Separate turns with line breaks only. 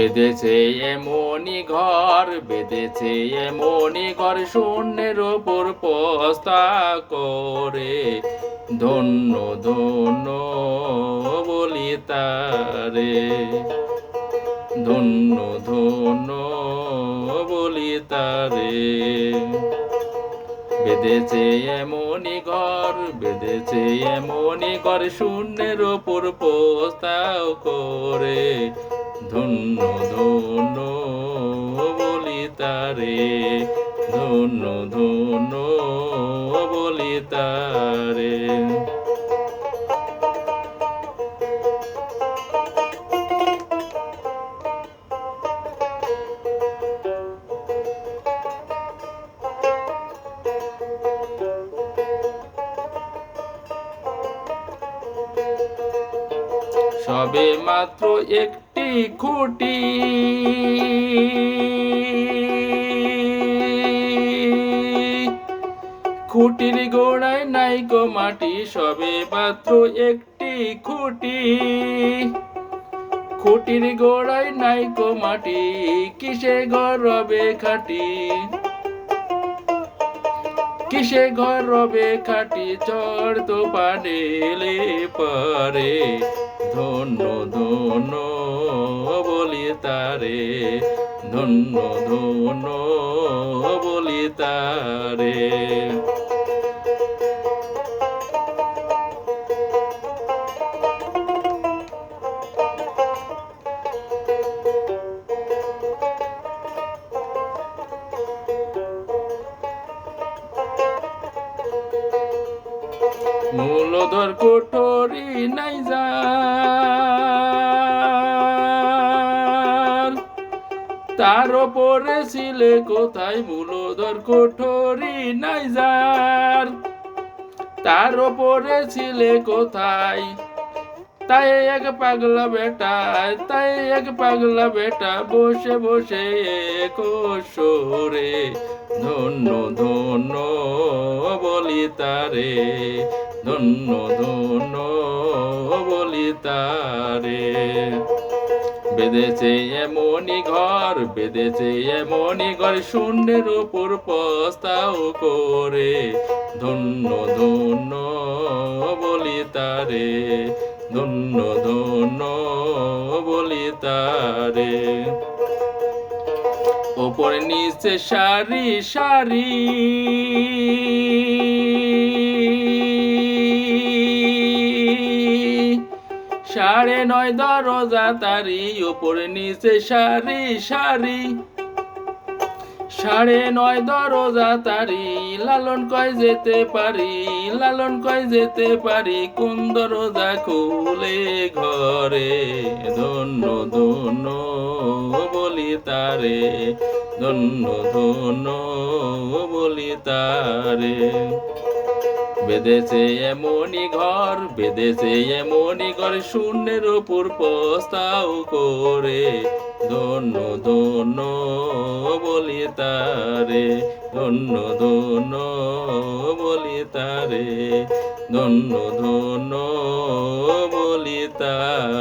বেঁধেছে এমনি ঘর, বেঁধেছে এমনি ঘর, শূন্যের ওপর পস্তা করে। ধন্য ধন্য বলি তারে, ধন্য ধন্য বলি তারে। বেঁধেছে এমনি ঘর, বেঁধেছে এমনি ঘর, শূন্যের ওপর পোস্তাও করে। ধন্য ধন্য বলি তারে, ধন্য ধন্য বলি তারে। সবে মাত্র একটি খুঁটি, খুঁটির গোড়ায় নাইকো মাটি। সবে মাত্র একটি খুঁটি, খুঁটির গোড়ায় নাইকো মাটি। কিসে ঘর রবে খাটি, কিসে ঘর রবে খাটি, চর তো পানেলে পারে। ধন্য ধন্য বলি তারে, ধন্য ধন্য বলি তারে। মূলধর কোঠরি নাই যার, তার ওপরে ছিলে কোথায়। মূলধর কোঠরি নাই যার, তার ওপরে ছিলে কোথায়। তাই এক পাগলা বেটা, তাই এক পাগলা বেটা, বসে বসে কোশরে। ধন্য ধন্য বলি তারে, ধন্য ধন্য বলি তারে। বেঁধেছে এমনি ঘর, বেঁধেছে এমনি ঘর, শূন্যের ওপর পস্তাও করে। ধন্য ধন্য বলি তারে, ধন্য ধন্য বলি তারে। ওপর নিচে সারি সারি, সাড়ে নয় দরজা তারি। ওপর নিচে সারি সারি, সাড়ে নয় দরজা তারি। লালন কয় যেতে পারি, লালন কয় যেতে পারি, কোন দরজা খুলে ঘরে। ধন্য ধন্য বলি তারে, ধন্য ধন্য বলি তারে। বেঁধেছে এমনি ঘর, বেঁধেছে এমনি ঘর, শূন্যের ওপর পস্তাও করে। ধন্য ধন্য বলি তারে, ধন্য ধন্য বলি তারে, ধন্য ধন্য বলি তারে।